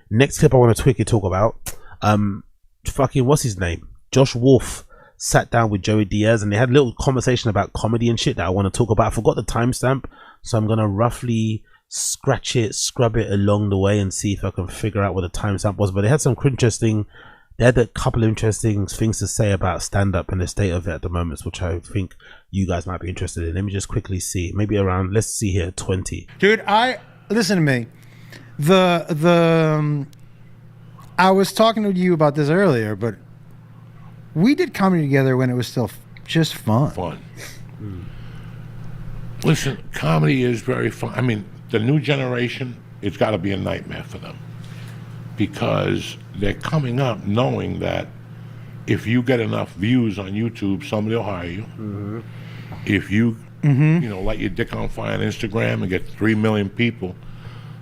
Next clip I want to quickly talk about. Fucking what's his name? Josh Wolf sat down with Joey Diaz and they had a little conversation about comedy and shit that I want to talk about. I forgot the timestamp, so I'm gonna roughly scratch it, scrub it along the way and see if I can figure out what the timestamp was. But they had some interesting. They had a couple of interesting things to say about stand-up and the state of it at the moment, which I think you guys might be interested in. Let me just quickly see. Maybe around, let's see here, 20. Dude, listen to me. I was talking to you about this earlier, but we did comedy together when it was still just fun. Listen, comedy is very fun. I mean, the new generation, it's got to be a nightmare for them because they're coming up knowing that if you get enough views on YouTube, somebody will hire you. Mm-hmm. If you, light your dick on fire on Instagram and get 3 million people,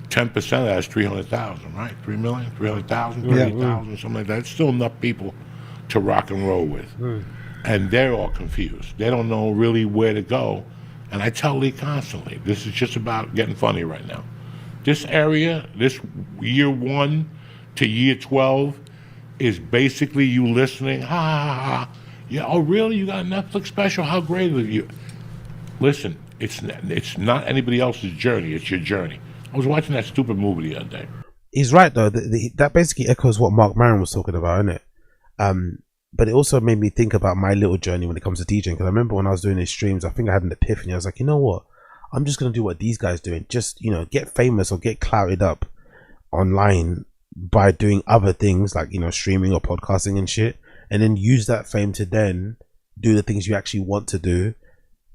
10% of that is 300,000, right? 3 million, 300,000, 30,000, something like that. It's still enough people to rock and roll with. And they're all confused. They don't know really where to go. And I tell Lee constantly, this is just about getting funny right now. This area, this year 1 to year 12, is basically you listening, ha, ha, ha. Yeah, oh, really? You got a Netflix special? How great are you? Listen, it's not anybody else's journey. It's your journey. I was watching that stupid movie the other day. He's right, though. That basically echoes what Mark Maron was talking about, isn't it? But it also made me think about my little journey when it comes to DJing. Because I remember when I was doing these streams, I think I had an epiphany. I was like, you know what? I'm just going to do what these guys doing. Just, get famous or get clouded up online by doing other things like, streaming or podcasting and shit. And then use that fame to then do the things you actually want to do.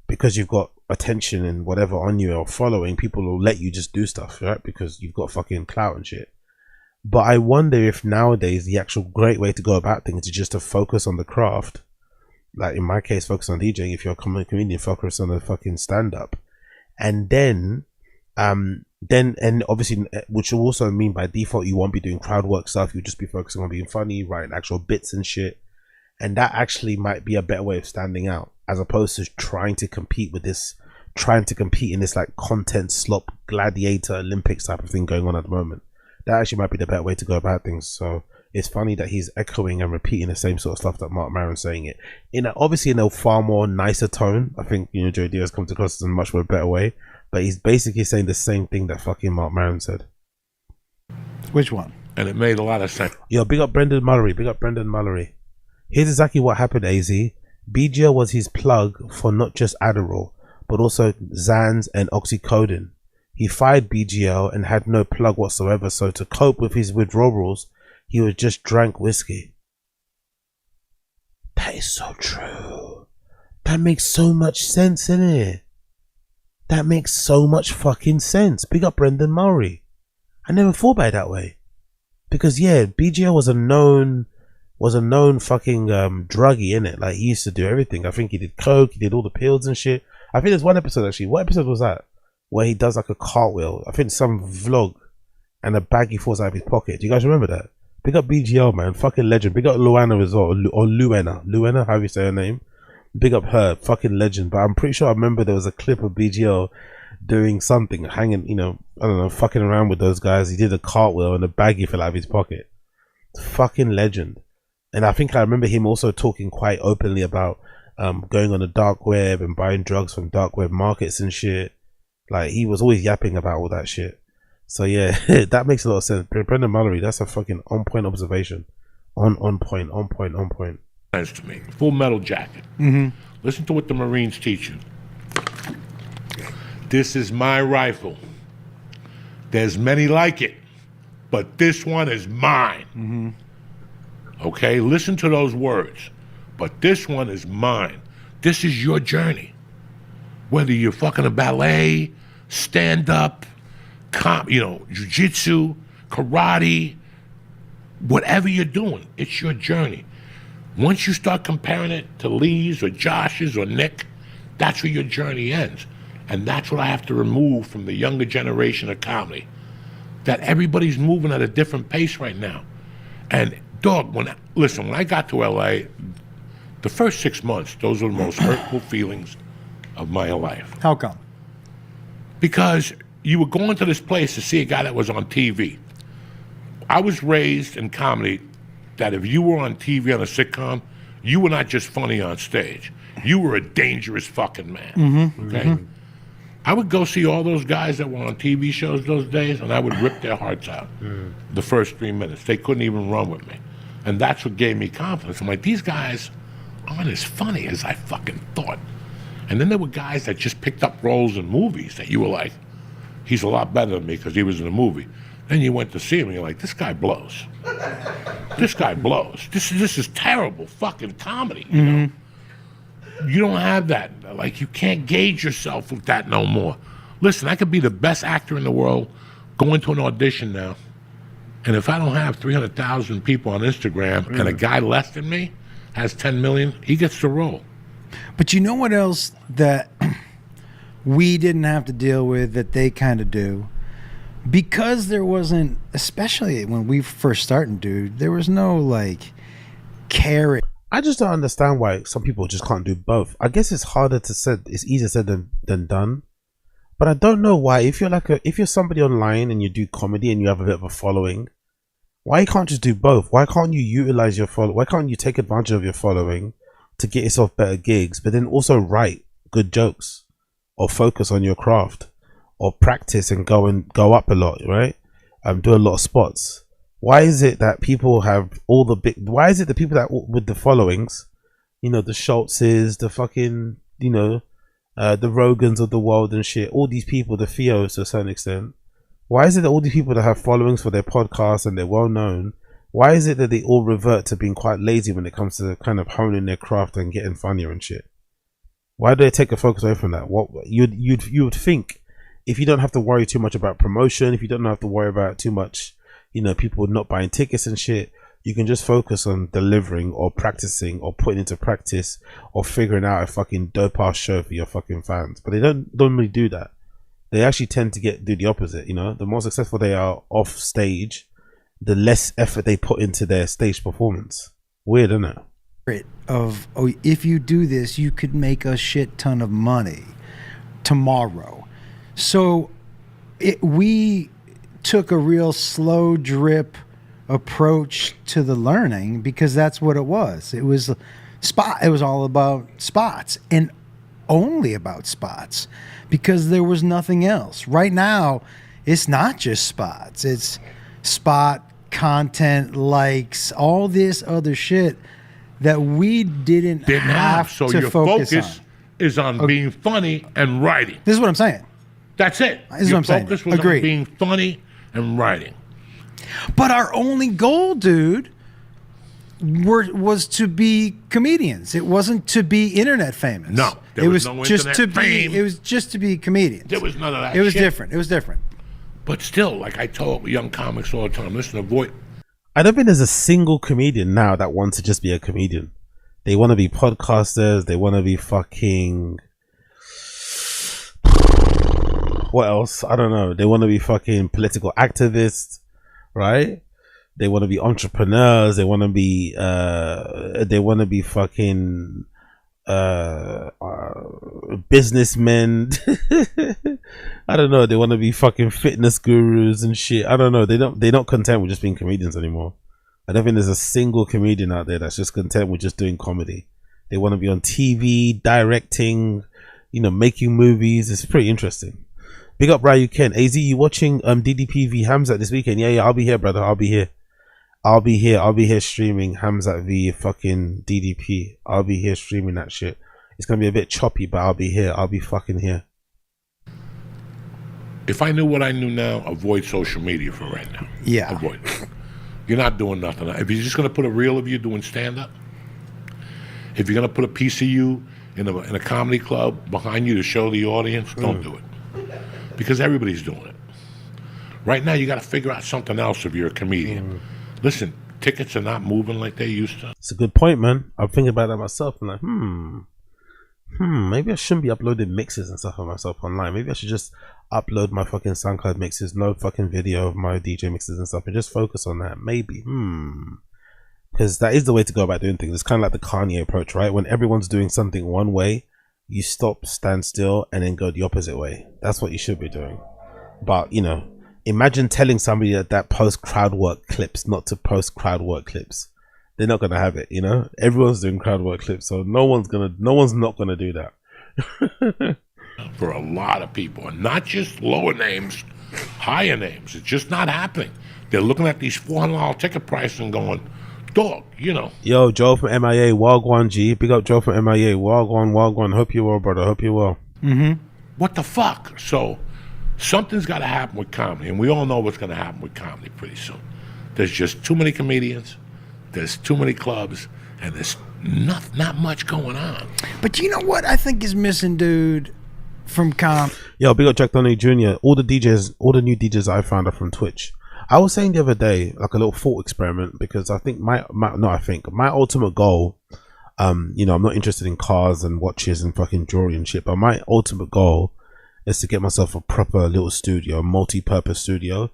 Because you've got attention and whatever on you or following, people will let you just do stuff, right? Because you've got fucking clout and shit. But I wonder if nowadays the actual great way to go about things is just to focus on the craft. Like in my case, focus on DJing. If you're a comedian, focus on the fucking stand-up. And then obviously, which will also mean by default, you won't be doing crowd work stuff. You'll just be focusing on being funny, writing actual bits and shit. And that actually might be a better way of standing out, as opposed to trying to compete in this like content slop gladiator Olympics type of thing going on at the moment. That actually might be the better way to go about things. So it's funny that he's echoing and repeating the same sort of stuff that Mark Maron's saying it obviously in a far more nicer tone. I think Joe Diaz comes across in a much more better way, but he's basically saying the same thing that fucking Mark Maron said. Which one? And it made a lot of sense. Yo, big up Brendan Mullery. Here's exactly what happened, AZ. BGL was his plug for not just Adderall, but also Xans and Oxycodone. He fired BGL and had no plug whatsoever, so to cope with his withdrawals, he would just drank whiskey. That is so true. That makes so much sense, innit? That makes so much fucking sense. Big up Brendan Murray. I never thought about it that way. Because yeah, BGL was a known fucking druggie, innit? Like he used to do everything. I think he did coke, he did all the pills and shit. I think there's one episode actually. What episode was that? Where he does like a cartwheel. I think some vlog and a baggie falls out of his pocket. Do you guys remember that? Big up BGL, man. Fucking legend. Big up Luana as well. Or Luena. Luena, how do you say her name? Big up her. Fucking legend. But I'm pretty sure I remember there was a clip of BGL doing something, hanging, I don't know, fucking around with those guys. He did a cartwheel and a baggie fell out of his pocket. Fucking legend. And I think I remember him also talking quite openly about going on the dark web and buying drugs from dark web markets and shit. Like he was always yapping about all that shit. So yeah, that makes a lot of sense. Brendan Mullery, that's a fucking on point observation. On point. Sense to me. Full Metal Jacket. Mm-hmm. Listen to what the Marines teach you. This is my rifle. There's many like it, but this one is mine. Mm-hmm. Okay, listen to those words. But this one is mine. This is your journey. Whether you're fucking a ballet, stand-up, jiu-jitsu, karate, whatever you're doing, it's your journey. Once you start comparing it to Lee's or Josh's or Nick, that's where your journey ends. And that's what I have to remove from the younger generation of comedy. That everybody's moving at a different pace right now. And dog, when I got to LA, the first 6 months, those were the most hurtful feelings of my life. How come? Because you were going to this place to see a guy that was on TV. I was raised in comedy that if you were on TV on a sitcom, you were not just funny on stage. You were a dangerous fucking man. Okay? I would go see all those guys that were on TV shows those days, and I would rip their hearts out the first 3 minutes. They couldn't even run with me. And that's what gave me confidence. I'm like, these guys aren't as funny as I fucking thought. And then there were guys that just picked up roles in movies that you were like, he's a lot better than me because he was in a movie. Then you went to see him and you're like, this guy blows. This guy blows. This is terrible fucking comedy, you know? You don't have that. Like, you can't gauge yourself with that no more. Listen, I could be the best actor in the world, go into an audition now, and if I don't have 300,000 people on Instagram and a guy less than me has 10 million, he gets the role. But you know what else that we didn't have to deal with that they kind of do? Because there wasn't, especially when we first started, dude, there was no, like, carrot. I just don't understand why some people just can't do both. I guess it's harder to say, it's easier said than done. But I don't know why. If you're somebody online and you do comedy and you have a bit of a following, why you can't just do both? Why can't you utilize your follow? Why can't you take advantage of your following to get yourself better gigs, but then also write good jokes or focus on your craft or practice and go up a lot, right? Do a lot of spots. Why is it that people have all the big? Why is it the people that with the followings, you know, the Schultzes, the fucking, you know, the Rogans of the world and shit, all these people, the Theos to a certain extent, why is it that all these people that have followings for their podcasts and they're well known, why is it that they all revert to being quite lazy when it comes to kind of honing their craft and getting funnier and shit? Why do they take a focus away from that? What you would think, if you don't have to worry too much about promotion, if you don't have to worry about too much, you know, people not buying tickets and shit, you can just focus on delivering or practicing or putting into practice or figuring out a fucking dope ass show for your fucking fans. But they don't normally do that. They actually tend to do the opposite, you know. The more successful they are off stage, the less effort they put into their stage performance. Weird, isn't it? Of, oh, if you do this, you could make a shit ton of money tomorrow. So we took a real slow drip approach to the learning because that's what it was. It was it was all about spots and only about spots because there was nothing else. Right now, it's not just spots. It's spot content, likes, all this other shit that we didn't have so to your focus focus is on being funny and writing. This is what I'm saying. That's it. This is what I'm saying. Your focus was on being funny and writing. But our only goal, dude, was to be comedians. It wasn't to be internet famous. No, there was no internet fame. It was just to be comedians. There was none of that. It was shit. different. It was different. But still, like I tell young comics all the time, listen, avoid. I don't think there's a single comedian now that wants to just be a comedian. They want to be podcasters. They want to be fucking. What else? I don't know. They want to be fucking political activists, right? They want to be entrepreneurs. They want to be. They want to be fucking businessmen. I don't know. They want to be fucking fitness gurus and shit. I don't know. They're not content with just being comedians anymore. I don't think there's a single comedian out there that's just content with just doing comedy. They want to be on TV, directing, you know, making movies. It's pretty interesting. Big up Ryu Ken. AZ, you watching DDP v Hamzat this weekend? Yeah, I'll be here, brother. I'll be here streaming Hamzat v fucking DDP. I'll be here streaming that shit. It's gonna be a bit choppy, but I'll be here. I'll be fucking here. If I knew what I knew now, avoid social media for right now. Yeah. Avoid it. You're not doing nothing. If you're just gonna put a reel of you doing stand-up, if you're gonna put a piece of you in a comedy club behind you to show the audience, don't do it. Because everybody's doing it. Right now, you got to figure out something else if you're a comedian. Listen, tickets are not moving like they used to. It's a good point, man. I'm thinking about that myself. I'm like, maybe I shouldn't be uploading mixes and stuff of myself online. Maybe I should just upload my fucking SoundCloud mixes, no fucking video of my DJ mixes and stuff, and just focus on that. Maybe. Because that is the way to go about doing things. It's kind of like the Kanye approach, right? When everyone's doing something one way, you stop, stand still, and then go the opposite way. That's what you should be doing. But, you know, Imagine telling somebody that post crowd work clips not to post crowd work clips. They're not gonna have it, you know. Everyone's doing crowd work clips, so no one's not gonna do that. For a lot of people, and not just lower names, higher names. It's just not happening. They're looking at these $400 ticket prices and going, dog, you know. Yo, Joe from MIA, Wagwan G. Big up Joe from MIA. Wagwan. Hope you well, brother. Hope you well. What the fuck? So something's got to happen with comedy, and we all know what's going to happen with comedy pretty soon. There's just too many comedians, there's too many clubs, and there's not much going on. But you know what I think is missing, dude, from Yo, big up Jack Donny Jr. All the new DJs I found are from Twitch. I was saying the other day, like a little thought experiment, because I think my ultimate goal, you know, I'm not interested in cars and watches and fucking jewelry and shit, but my ultimate goal is to get myself a proper little studio, a multi-purpose studio.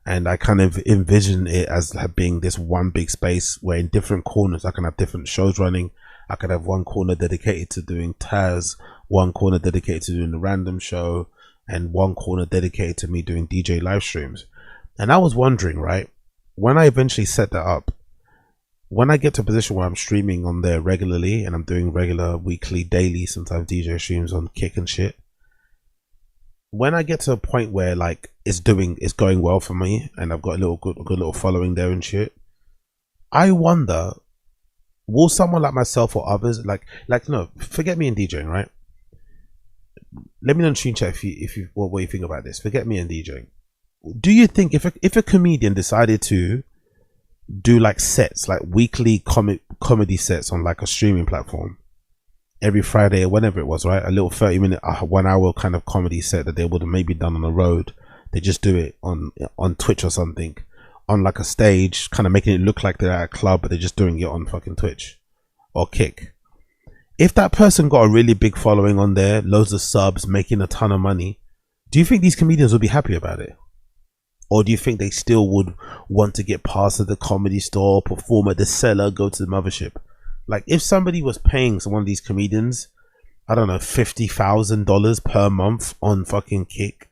And I kind of envision it as being this one big space where in different corners I can have different shows running. I could have one corner dedicated to doing Taz, one corner dedicated to doing the random show, and one corner dedicated to me doing DJ live streams. And I was wondering, right, when I eventually set that up, when I get to a position where I'm streaming on there regularly and I'm doing regular weekly, daily, sometimes DJ streams on Kick and shit, when I get to a point where like it's going well for me and I've got a good little following there and shit, I wonder, will someone like myself or others like no, forget me in DJing, right? Let me know in stream chat if you what you think about this. Forget me in DJing. Do you think if a comedian decided to do like sets, like weekly comedy sets on like a streaming platform every Friday or whenever it was, right? A little 30-minute, 1 hour kind of comedy set that they would have maybe done on the road. They just do it on Twitch or something, on like a stage, kind of making it look like they're at a club, but they're just doing it on fucking Twitch or Kick. If that person got a really big following on there, loads of subs, making a ton of money, do you think these comedians would be happy about it? Or do you think they still would want to get past at the Comedy Store, perform at the Cellar, go to the Mothership? Like, if somebody was paying one of these comedians, I don't know, $50,000 per month on fucking Kick,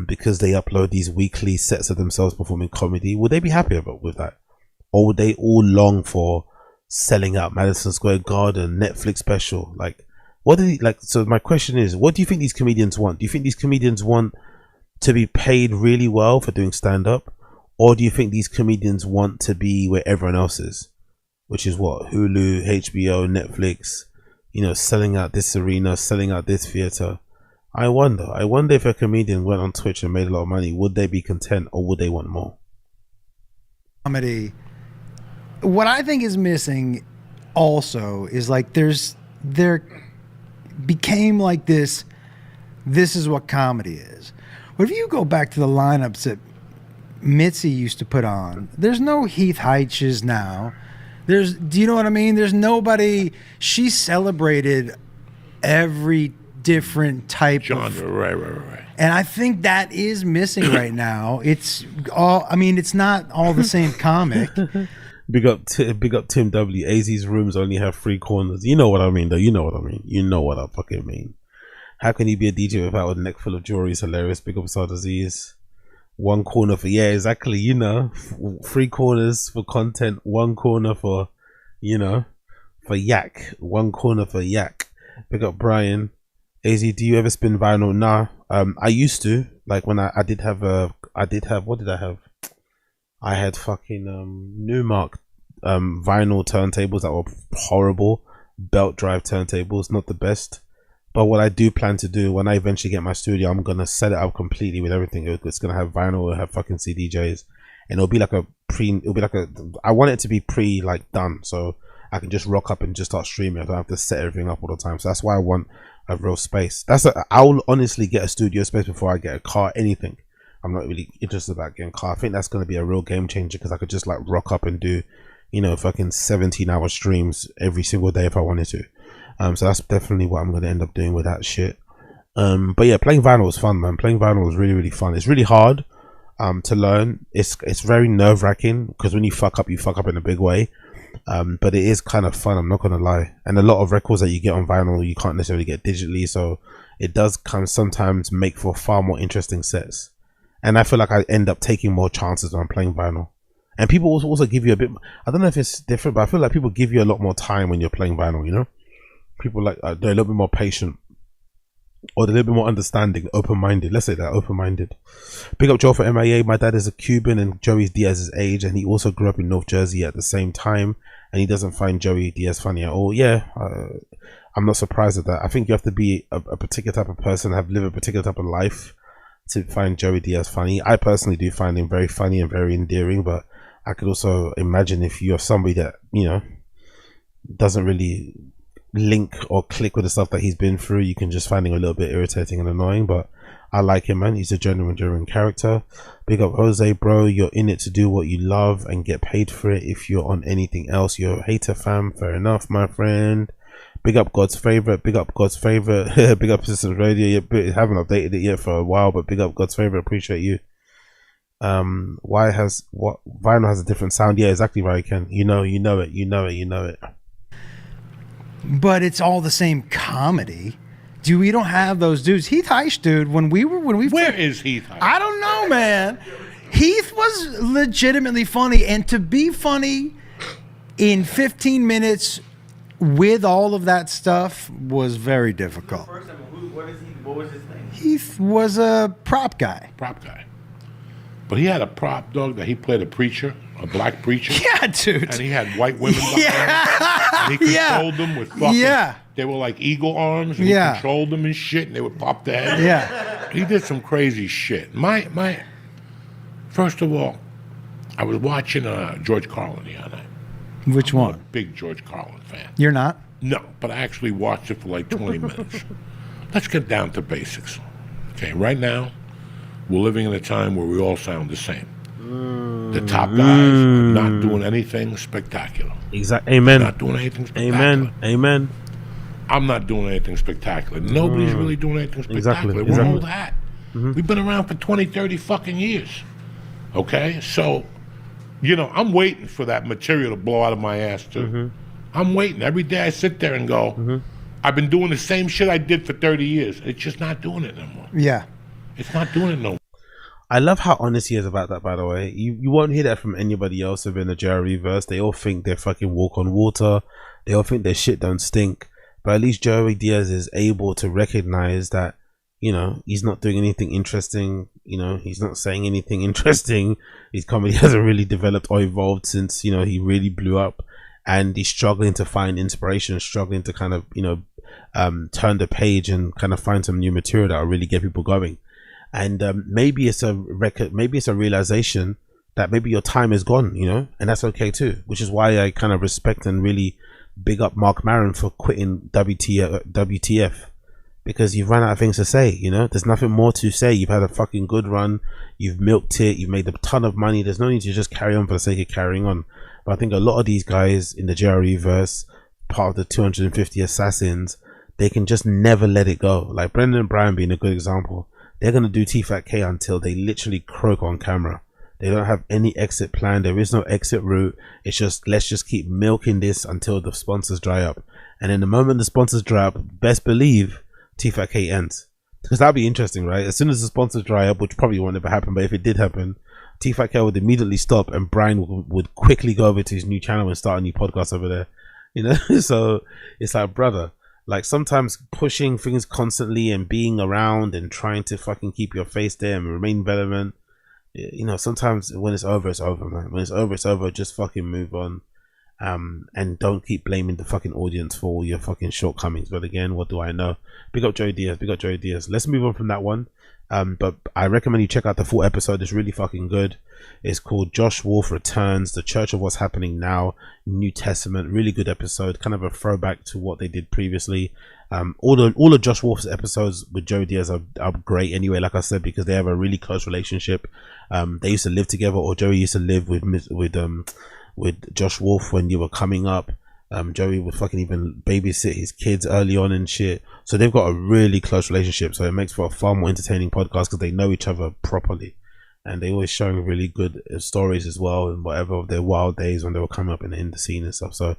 because they upload these weekly sets of themselves performing comedy, would they be happy with that? Or would they all long for selling out Madison Square Garden, Netflix special? Like, what do they, like? So my question is, what do you think these comedians want? Do you think these comedians want to be paid really well for doing stand-up, or do you think these comedians want to be where everyone else is, which is what, Hulu, HBO, Netflix, you know, selling out this arena, selling out this theater? I wonder if a comedian went on Twitch and made a lot of money, would they be content or would they want more? comedy? What I think is missing also is like there became like this is what comedy is. But if you go back to the lineups that Mitzi used to put on, there's no Heath Heiches now. Do you know what I mean? There's nobody. She celebrated every different type genre, right. And I think that is missing right now. It's all. I mean, it's not all the same comic. Big up Tim W. AZ's rooms only have 3 corners. You know what I mean, though. You know what I mean. You know what I fucking mean. How can you be a DJ without a neck full of jewelry? Is hilarious. Big up Star Disease. 1 corner for, yeah, exactly. You know, 3 corners for content. 1 corner for, you know, for yak. 1 corner for yak. Big up Brian. AZ, do you ever spin vinyl? Nah. I used to. Like when I did have, what did I have? I had fucking Newmark vinyl turntables that were horrible. Belt drive turntables, not the best. But what I do plan to do when I eventually get my studio, I'm gonna set it up completely with everything. It's gonna have vinyl, it'll have fucking CDJs, and it'll be like I want it to be like done, so I can just rock up and just start streaming. I don't have to set everything up all the time. So that's why I want a real space. I'll honestly get a studio space before I get a car, anything. I'm not really interested about getting a car. I think that's going to be a real game changer because I could just like rock up and do, you know, fucking 17-hour streams every single day if I wanted to. So that's definitely what I'm going to end up doing with that shit. But yeah, playing vinyl was fun, man. Playing vinyl was really, really fun. It's really hard to learn. It's very nerve-wracking because when you fuck up in a big way. But it is kind of fun, I'm not going to lie. And a lot of records that you get on vinyl, you can't necessarily get digitally. So it does kind of sometimes make for far more interesting sets. and I feel like I end up taking more chances when I'm playing vinyl. And people also give you a bit. I don't know if it's different, but I feel like people give you a lot more time when you're playing vinyl. You know, people like they're a little bit more patient, or they're a little bit more understanding, open-minded. Let's say that, open-minded. Big up Joe for MIA. My dad is a Cuban, and Joey's Diaz's age, and he also grew up in North Jersey at the same time, and he doesn't find Joey Diaz funny at all. Yeah, I'm not surprised at that. I think you have to be a particular type of person, live a particular type of life to find Joey Diaz funny. I personally do find him very funny and very endearing, but I could also imagine if you're somebody that, you know, doesn't really link or click with the stuff that he's been through, you can just find him a little bit irritating and annoying. But I like him, man. He's a genuine character. Big up Jose, bro. You're in it to do what you love and get paid for it. If you're on anything else, you're a hater, fam. Fair enough, my friend. Big up God's favorite. Big up God's favorite. Big up Systems Radio. You haven't updated it yet for a while, but big up God's favorite. Appreciate you. Why has vinyl has a different sound? Yeah, exactly right, Ken. You know it. But it's all the same comedy. We don't have those dudes. Heath Heish, dude. Where is Heath Heish? I don't know, man. Heath was legitimately funny, and to be funny in 15 minutes with all of that stuff was very difficult. What was his name? Heath was a prop guy. But he had a prop dog that he played a preacher, a black preacher. Yeah, dude. And he had white women behind him. And he controlled them with fucking... They were like eagle arms, and he controlled them and shit, and they would pop their head. Yeah. He did some crazy shit. First of all, I was watching George Carlin the other night. Which one? I'm a big George Carlin fan. You're not? No, but I actually watched it for like 20 minutes. Let's get down to basics. Okay, right now, we're living in a time where we all sound the same. The top guys are not doing anything spectacular. Exactly. Amen. Not doing anything spectacular. Amen. I'm not doing anything spectacular. Nobody's really doing anything spectacular. We're all that. We've been around for 20, 30 fucking years. Okay? So, you know, I'm waiting for that material to blow out of my ass, too. I'm waiting. Every day I sit there and go, I've been doing the same shit I did for 30 years. It's just not doing it no more. Yeah. It's not doing it no more. I love how honest he is about that, by the way. You won't hear that from anybody else within the JRE verse. They all think they fucking walk on water. They all think their shit don't stink. But at least Joey Diaz is able to recognize that, you know, he's not doing anything interesting. You know, he's not saying anything interesting. His comedy hasn't really developed or evolved since, you know, he really blew up. And he's struggling to find inspiration, struggling to kind of, you know, turn the page and kind of find some new material that will really get people going. And maybe it's a realization that maybe your time is gone, you know, and that's okay too, which is why I kind of respect and really big up Mark Maron for quitting WTF, because you've run out of things to say, you know. There's nothing more to say. You've had a fucking good run, you've milked it, you've made a ton of money. There's no need to just carry on for the sake of carrying on. But I think a lot of these guys in the JRE verse, part of the 250 assassins, they can just never let it go. Like Brendan and Brian being a good example. They're going to do T-Fat-K until they literally croak on camera. They don't have any exit plan. There is no exit route. It's just, let's just keep milking this until the sponsors dry up. And in the moment the sponsors dry up, best believe T-Fat-K ends. Because that'd be interesting, right? As soon as the sponsors dry up, which probably won't ever happen, but if it did happen, T-Fat-K would immediately stop and Brian would quickly go over to his new channel and start a new podcast over there. You know? So it's like, brother, like sometimes pushing things constantly and being around and trying to fucking keep your face there and remain relevant, you know, sometimes when it's over, man. When it's over, just fucking move on. And don't keep blaming the fucking audience for all your fucking shortcomings. But again, what do I know? Big up Joey Diaz. Let's move on from that one. But I recommend you check out the full episode. It's really fucking good. It's called Josh Wolf Returns, The Church of What's Happening Now, New Testament. Really good episode, kind of a throwback to what they did previously. All of Josh Wolf's episodes with Joey Diaz are great anyway, like I said, because they have a really close relationship. They used to live together, or Joey used to live with Josh Wolf when you were coming up. Joey would fucking even babysit his kids early on and shit. So they've got a really close relationship. So it makes for a far more entertaining podcast because they know each other properly. And they always showing really good stories as well, and whatever of their wild days when they were coming up in the scene and stuff. So